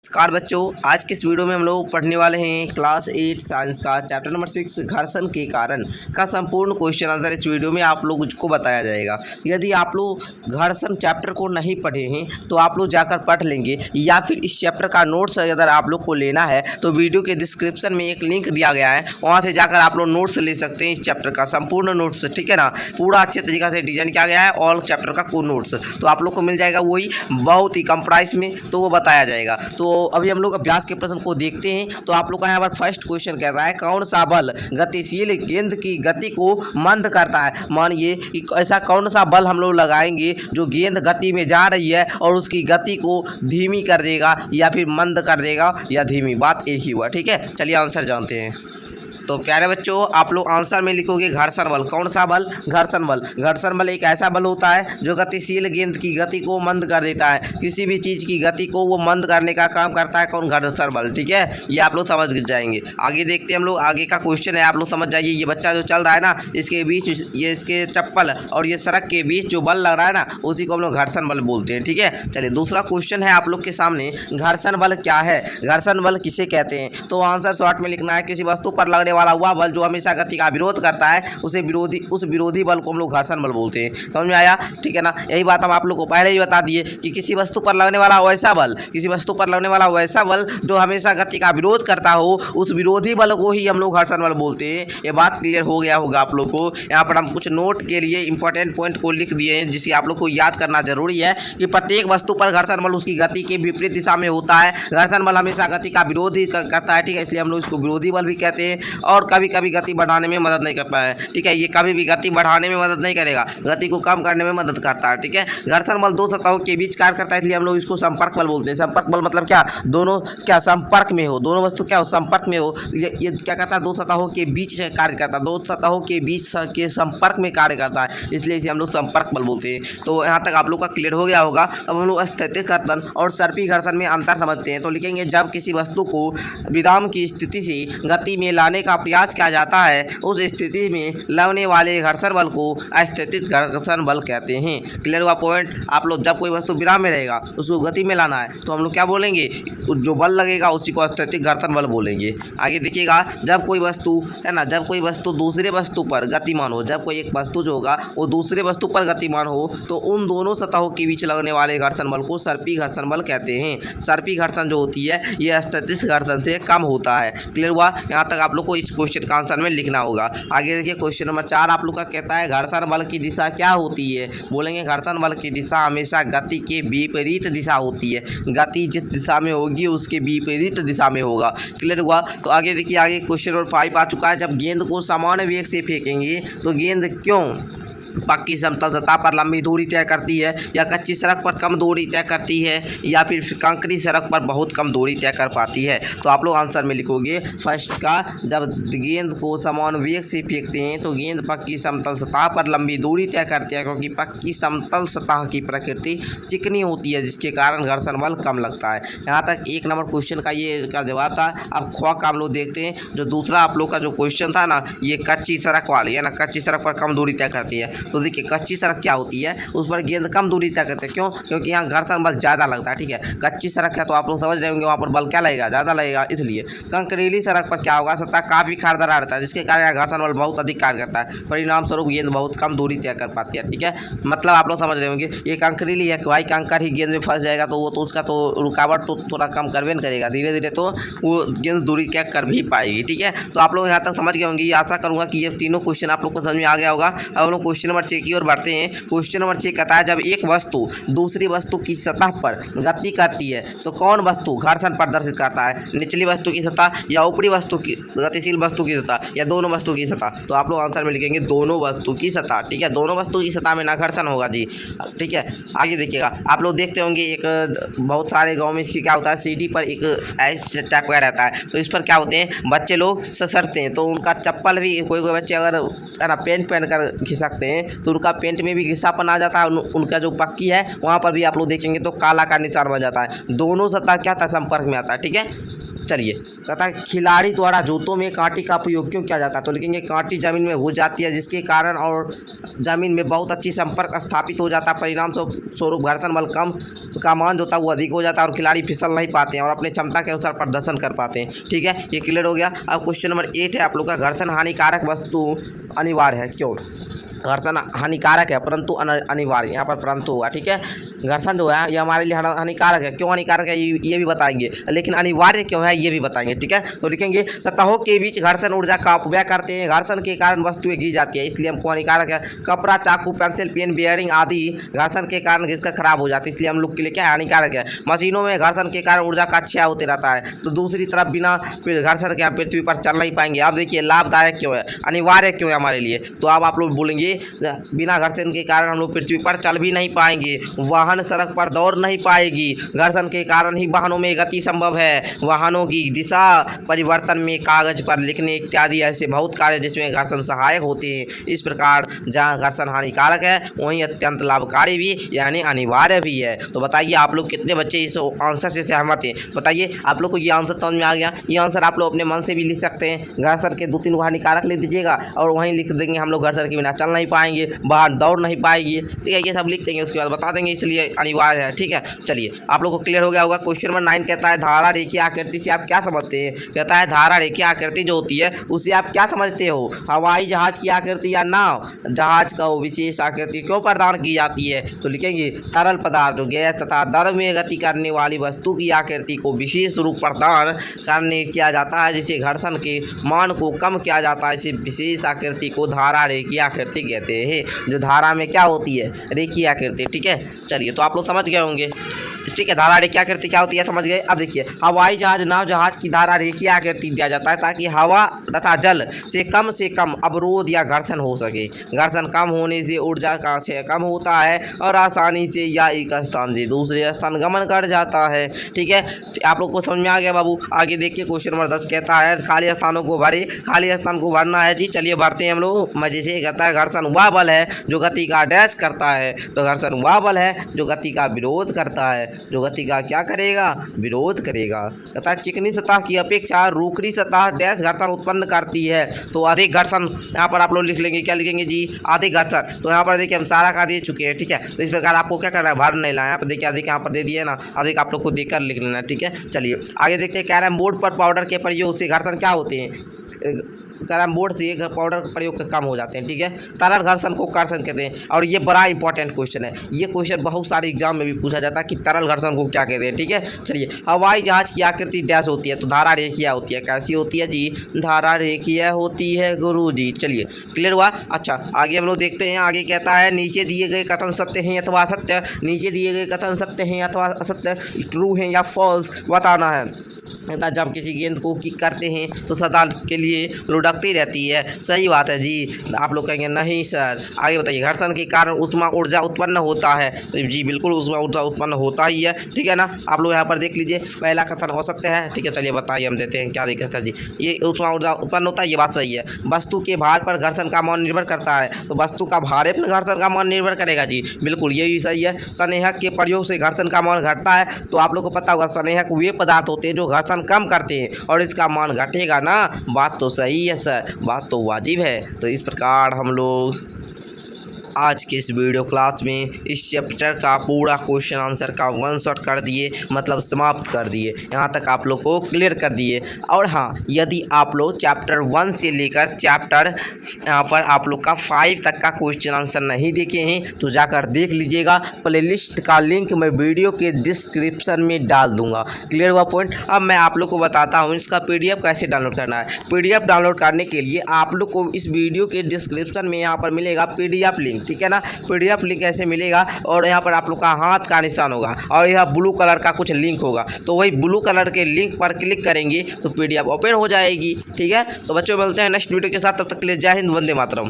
नमस्कार बच्चों, आज के इस वीडियो में हम लोग पढ़ने वाले हैं क्लास 8 साइंस का चैप्टर नंबर 6 घर्षण के कारण का संपूर्ण क्वेश्चन आंसर इस वीडियो में आप लोग को बताया जाएगा। यदि आप लोग घर्षण चैप्टर को नहीं पढ़े हैं तो आप लोग जाकर पढ़ लेंगे, या फिर इस चैप्टर का नोट्स अगर आप लोग को लेना है तो वीडियो के डिस्क्रिप्शन में एक लिंक दिया गया है, वहाँ से जाकर आप लोग नोट्स ले सकते हैं। इस चैप्टर का संपूर्ण नोट्स, ठीक है ना, पूरा अच्छे तरीके से डिजाइन किया गया है। ऑल चैप्टर का कोई नोट्स तो आप लोग को मिल जाएगा, वही बहुत ही कम प्राइस में, तो वो बताया जाएगा। तो अभी हम लोग अभ्यास के प्रश्न को देखते हैं। तो आप लोग का यहाँ पर फर्स्ट क्वेश्चन कह रहा है, कौन सा बल गतिशील गेंद की गति को मंद करता है। मानिए कि ऐसा कौन सा बल हम लोग लगाएंगे जो गेंद गति में जा रही है और उसकी गति को धीमी कर देगा या फिर मंद कर देगा या धीमी, बात एक ही हुआ। ठीक है, चलिए आंसर जानते हैं। तो प्यारे बच्चों, आप लोग आंसर में लिखोगे घर्षण बल। कौन सा बल? घर्षण बल। घर्षण बल एक ऐसा बल होता है जो गतिशील गेंद की गति को मंद कर देता है। किसी भी चीज़ की गति को वो मंद करने का काम करता है कौन? घर्षण बल। ठीक है, ये आप लोग समझ जाएंगे। आगे देखते हैं हम लोग, आगे का क्वेश्चन है, आप लोग समझ जाइए। ये बच्चा जो चल रहा है ना, इसके बीच, ये इसके चप्पल और ये सड़क के बीच जो बल लग रहा है ना, उसी को हम लोग घर्षण बल बोलते हैं। ठीक है, चलिए दूसरा क्वेश्चन है आप लोग के सामने, घर्षण बल क्या है, घर्षण बल किसे कहते हैं। तो आंसर शॉर्ट में लिखना है, किसी वस्तु पर लगने वाला हुआ बल जो हमेशा गति का विरोध करता है उस विरोधी बल को हम लोग घर्षण बल बोलते हैं। समझ में आया? ठीक है ना, यही बात हम आप लोग को पहले ही बता दिए कि किसी वस्तु पर लगने वाला वैसा बल, किसी वस्तु पर लगने वाला वैसा बल जो हमेशा गति का विरोध करता हो, उस विरोधी बल को ही हम लोग घर्षण बल बोलते हैं। ये बात क्लियर हो गया होगा आप लोग को। यहाँ पर हम कुछ नोट के लिए इंपॉर्टेंट पॉइंट को लिख दिए हैं जिसे आप लोग को याद करना जरूरी है कि प्रत्येक वस्तु पर घर्षण बल उसकी गति के विपरीत दिशा में होता है। घर्षण बल हमेशा गति का विरोध ही करता है। ठीक है, इसलिए हम लोग इसको विरोधी बल भी कहते हैं। और कभी कभी गति बढ़ाने में मदद नहीं करता है। ठीक है, ये कभी भी गति बढ़ाने में मदद नहीं करेगा, गति को कम करने में मदद करता है। ठीक है, घर्षण बल दो सतहों के बीच कार्य करता है, इसलिए हम लोग इसको संपर्क बल बोलते हैं। संपर्क बल मतलब क्या? दोनों क्या संपर्क में हो, दोनों वस्तु क्या हो, संपर्क में हो। ये क्या करता है? दो सतहों के बीच से कार्य करता है, दो सतहों के बीच के संपर्क में कार्य करता है, इसलिए इसे हम लोग संपर्क बल बोलते हैं। तो यहाँ तक आप लोग का क्लियर हो गया होगा। अब हम लोग स्थैतिक घर्षण और सर्पी घर्षण में अंतर समझते हैं। तो लिखेंगे, जब किसी वस्तु को विराम की स्थिति से गति में लाने का प्रयास किया जाता है, उस स्थिति में लगने वाले घर्षण बल को स्थैतिक घर्षण बल कहते हैं। क्लियर हुआ पॉइंट? आप लोग जब कोई वस्तु विराम में रहेगा उसको गति में लाना है तो हम लोग क्या बोलेंगे? जो बल लगेगा उसी को स्थैतिक घर्षण बल बोलेंगे। आगे देखिएगा, जब कोई वस्तु है ना, जब कोई वस्तु दूसरे वस्तु पर गतिमान हो, जब कोई एक वस्तु जो होगा वो दूसरे वस्तु पर गतिमान हो तो उन दोनों सतहों के बीच लगने वाले घर्षण बल को सर्पी घर्षण बल कहते हैं। सर्पी घर्षण जो होती है ये स्थैतिक घर्षण से कम होता है। क्लियर हुआ? यहाँ तक आप लोग को इस क्वेश्चन का आंसर में लिखना होगा। आगे देखिए, क्वेश्चन नंबर 4 आप लोग का कहता है, घर्षण बल की दिशा क्या होती है। बोलेंगे, घर्षण बल की दिशा हमेशा गति के विपरीत दिशा होती है। गति जिस दिशा में होगी उसके विपरीत दिशा में होगा। क्लियर हुआ? तो आगे देखिए, आगे क्वेश्चन नंबर 5 आ चुका है, जब गेंद को समान वेग से फेंकेंगे तो गेंद क्यों पक्की समतल सतह पर लंबी दूरी तय करती है, या कच्ची सड़क पर कम दूरी तय करती है, या फिर कंकरी सड़क पर बहुत कम दूरी तय कर पाती है। तो आप लोग आंसर में लिखोगे फर्स्ट का, जब गेंद को समान वेग से फेंकते हैं तो गेंद पक्की समतल सतह पर लंबी दूरी तय करती है, क्योंकि पक्की समतल सतह की प्रकृति चिकनी होती है जिसके कारण घर्षण बल कम लगता है। यहाँ तक 1 नंबर क्वेश्चन का ये इसका जवाब था। अब ख्वा का हम लोग देखते हैं, जो दूसरा आप लोग का जो क्वेश्चन था ना, ये कच्ची सड़क वाली है ना, कच्ची सड़क पर कम दूरी तय करती है। तो देखिए, कच्ची सड़क क्या होती है, उस पर गेंद कम दूरी तय करते हैं। क्यों? क्योंकि यहाँ घर्षण बल ज़्यादा लगता है। ठीक है, कच्ची सड़क है तो आप लोग समझ रहे होंगे वहाँ पर बल क्या लगेगा, ज़्यादा लगेगा। इसलिए कंकरीली सड़क पर क्या होगा, सतह काफ़ी खारदार रहता है जिसके कारण घर्षण बल बहुत अधिक कार्य करता है, परिणाम स्वरूप गेंद बहुत कम दूरी तय कर पाती है। ठीक है, मतलब आप लोग समझ रहे होंगे, ये कंकरीली है, भाई कंकर ही गेंद में फंस जाएगा तो वो तो उसका तो रुकावट तो थोड़ा कम करवे करेगा, धीरे धीरे तो वो गेंद दूरी तय कर भी पाएगी। ठीक है, तो आप लोग यहाँ तक समझ गए होंगे। आशा करूँगा कि ये तीनों क्वेश्चन आप लोग को समझ में आ गया होगा। अब हम लोग क्वेश्चन नंबर 6 की ओर बढ़ते हैं। क्वेश्चन नंबर 6 कहता है, जब एक वस्तु दूसरी वस्तु की सतह पर गति करती है तो कौन वस्तु घर्षण प्रदर्शित करता है, निचली वस्तु की सतह या ऊपरी वस्तु की गतिशील वस्तु की सतह या दोनों वस्तु की सतह। तो आप लोग आंसर में लिखेंगे दोनों वस्तु की सतह। ठीक है, दोनों वस्तु की सतह में ना घर्षण होगा जी। ठीक है, आगे देखिएगा, आप लोग देखते होंगे एक बहुत सारे गाँव में इसकी क्या होता है, सीढ़ी पर एक ऐसे टाइप का रहता है, तो इस पर क्या होते हैं, बच्चे लोग ससरते हैं तो उनका चप्पल भी, कोई कोई बच्चे अगर है ना पेंट पहन कर खिसकते हैं तो उनका पेंट में भी घिसापन आ जाता है। उनका जो पक्की है वहाँ पर भी आप लोग देखेंगे तो काला का निशान बन जाता है। दोनों सतह क्या था, संपर्क में आता है। ठीक है, चलिए, कहता है खिलाड़ी द्वारा जूतों में कांटे का उपयोग क्यों किया जाता है? तो लिखेंगे कांटे जमीन में घुस जाती है जिसके कारण और जमीन में बहुत अच्छी संपर्क स्थापित हो जाता है, परिणाम स्वरूप घर्षण बल कम का मान जो होता है वो अधिक हो जाता है और खिलाड़ी फिसल नहीं पाते हैं और अपने क्षमता के अनुसार प्रदर्शन कर पाते हैं। ठीक है, ये क्लियर हो गया। अब क्वेश्चन नंबर 8 है आप लोग का, घर्षण हानिकारक वस्तु अनिवार्य है क्यों? घर्षण हानिकारक है परंतु अनिवार्य, यहाँ पर परंतु होगा। ठीक है, घर्षण जो है ये हमारे लिए हानिकारक है, क्यों हानिकारक है ये भी बताएंगे, लेकिन अनिवार्य क्यों है ये भी बताएंगे। ठीक है, तो लिखेंगे सतहों के बीच घर्षण ऊर्जा का अपव्यय करते हैं, घर्षण के कारण वस्तुएं घिस जाती है इसलिए हमको हानिकारक है। कपड़ा, चाकू, पेंसिल, पेन, बियरिंग आदि घर्षण के कारण घिसकर खराब हो जाती है इसलिए हम लोग के लिए क्या हानिकारक है। मशीनों में घर्षण के कारण ऊर्जा का क्षय होते रहता है, तो दूसरी तरफ बिना घर्षण के हम पृथ्वी पर चल नहीं पाएंगे। अब देखिए लाभदायक क्यों है, अनिवार्य क्यों है हमारे लिए, तो अब आप लोग बोलेंगे बिना घर्षण के कारण हम लोग पृथ्वी पर चल भी नहीं पाएंगे, वाहन सड़क पर दौड़ नहीं पाएगी, घर्षण के कारण ही वाहनों में गति संभव है, वाहनों की दिशा परिवर्तन में कागज पर लिखने इत्यादि ऐसे बहुत कार्य जिसमें घर्षण सहायक होते हैं। इस प्रकार जहाँ घर्षण हानिकारक है वहीं अत्यंत लाभकारी भी यानी अनिवार्य भी है। तो बताइए आप लोग कितने बच्चे इस आंसर से सहमत हैं? बताइए आप लोग को ये आंसर समझ में आ गया? ये आंसर आप लोग अपने मन से भी लिख सकते हैं, घर्षण के 2-3 को हानिकारक लिख दीजिएगा और वहीं लिख देंगे हम लोग घर्षण के बिना चल नहीं पाएंगे, बाहर दौड़ नहीं पाएगी। ठीक है, ये सब लिख देंगे, उसके बाद बता देंगे इसलिए अनिवार्य है। ठीक है, चलिए आप लोग को क्लियर हो गया होगा। क्वेश्चन नंबर 9 कहता है धारा रेखीय आकृति से आप क्या समझते हैं? कहता है धारा रेखीय आकृति जो होती है उससे आप क्या समझते हो? हवाई जहाज की आकृति या नाव जहाज का विशेष आकृति क्यों प्रदान की जाती है? तो लिखेंगे तरल पदार्थ गैस तथा द्रव में गति करने वाली वस्तु की आकृति को विशेष रूप प्रदान करने किया जाता है जिसे घर्षण के मान को कम किया जाता है, इसे विशेष आकृति को धारा रेखीय आकृति कहते हैं। जो धारा में क्या होती है, रेखीय आकृति। ठीक है, चलिए तो आप लोग समझ गए होंगे। ठीक है, धारा रेखीय आकृति क्या होती है समझ गए। अब देखिए हवाई जहाज नाव जहाज की धारा रेखीय आकृति दिया जाता है ताकि हवा तथा जल से कम अवरोध या घर्षण हो सके। घर्षण कम होने से ऊर्जा का क्षय कम होता है और आसानी से या एक स्थान से दूसरे स्थान गमन कर जाता है। ठीक है, आप लोग को समझ में आ गया बाबू? आगे देखिए क्वेश्चन नंबर 10 कहता है खाली स्थानों को भरे, खाली स्थान को भरना है जी। चलिए भरते हैं हम लोग मजे से। कहता है घर्षण वह बल है जो गति का डैश करता है, तो घर्षण वह बल है जो गति का विरोध करता है, जो गति का क्या करेगा, विरोध करेगा। तथा चिकनी सतह की अपेक्षा रूखरी सतह डैश घर्षण उत्पन्न करती है, तो अधिक घर्षण। यहाँ पर आप लोग लिख लेंगे, क्या लिखेंगे जी, अधिक घर्षण। तो यहाँ पर देखिए हम सारा का दे चुके हैं। ठीक है, तो इस प्रकार आपको क्या करना है, भर नहीं लाना। यहाँ पर देखिए अधिक यहाँ पर दे दिए ना, अधिक आप लोग को देकर लिख लेना। ठीक है, चलिए आगे देखते हैं। कैरम बोर्ड पर पाउडर के प्रयोग से घर्षण क्या होते हैं? कैरम बोर्ड से पाउडर का प्रयोग कम हो जाते हैं। ठीक है, तरल घर्षण को कर्षण कहते हैं और ये बड़ा इंपॉर्टेंट क्वेश्चन है। ये क्वेश्चन बहुत सारे एग्जाम में भी पूछा जाता है कि तरल घर्षण को क्या कहते हैं। ठीक है, चलिए हवाई जहाज की आकृति डैश होती है, तो धारा रेखीय होती है। कैसी होती है जी, धारा रेखीय होती है गुरुजी। चलिए क्लियर हुआ। अच्छा आगे हम लोग देखते हैं। आगे कहता है नीचे दिए गए कथन सत्य हैं अथवा असत्य, नीचे दिए गए कथन सत्य हैं अथवा असत्य, ट्रू हैं या फॉल्स बताना है। जब किसी गेंद को किक करते हैं तो सदा के लिए लुढ़कती रहती है, सही बात है जी। आप लोग कहेंगे नहीं सर। आगे बताइए घर्षण के कारण ऊष्मा ऊर्जा उत्पन्न होता है, तो जी बिल्कुल ऊष्मा ऊर्जा उत्पन्न होता ही है। ठीक है ना, आप लोग यहाँ पर देख लीजिए पहला कथन हो सकते हैं। ठीक है, चलिए बताइए हम देते हैं क्या दिक्कत है जी। ये ऊष्मा ऊर्जा उत्पन्न होता है, ये बात सही है। वस्तु के भार पर घर्षण का मान निर्भर करता है, तो वस्तु का भार पर घर्षण का मान निर्भर करेगा जी, बिल्कुल ये भी सही है। स्नेहक के प्रयोग से घर्षण का मान घटता है, तो आप लोग को पता होगा स्नेहक वे पदार्थ होते हैं जो घर्षण कम करते हैं और इसका मान घटेगा ना। बात तो सही है सर, बात तो वाजिब है। तो इस प्रकार हम लोग आज के इस वीडियो क्लास में इस चैप्टर का पूरा क्वेश्चन आंसर का वन शॉट कर दिए, मतलब समाप्त कर दिए। यहाँ तक आप लोग को क्लियर कर दिए। और हाँ, यदि आप लोग चैप्टर 1 से लेकर चैप्टर यहाँ पर आप लोग का 5 तक का क्वेश्चन आंसर नहीं देखे हैं तो जाकर देख लीजिएगा। प्लेलिस्ट का लिंक मैं वीडियो के डिस्क्रिप्शन में डाल दूँगा। क्लियर हुआ पॉइंट? अब मैं आप लोग को बताता हूँ इसका PDF कैसे डाउनलोड करना है। PDF डाउनलोड करने के लिए आप लोग को इस वीडियो के डिस्क्रिप्शन में यहाँ पर मिलेगा PDF लिंक। ठीक है ना, PDF लिंक ऐसे मिलेगा और यहाँ पर आप लोग का हाथ का निशान होगा और यह ब्लू कलर का कुछ लिंक होगा, तो वही ब्लू कलर के लिंक पर क्लिक करेंगे तो PDF ओपन हो जाएगी। ठीक है, तो बच्चों मिलते हैं नेक्स्ट वीडियो के साथ, तब तक के लिए जय हिंद, वंदे मातरम।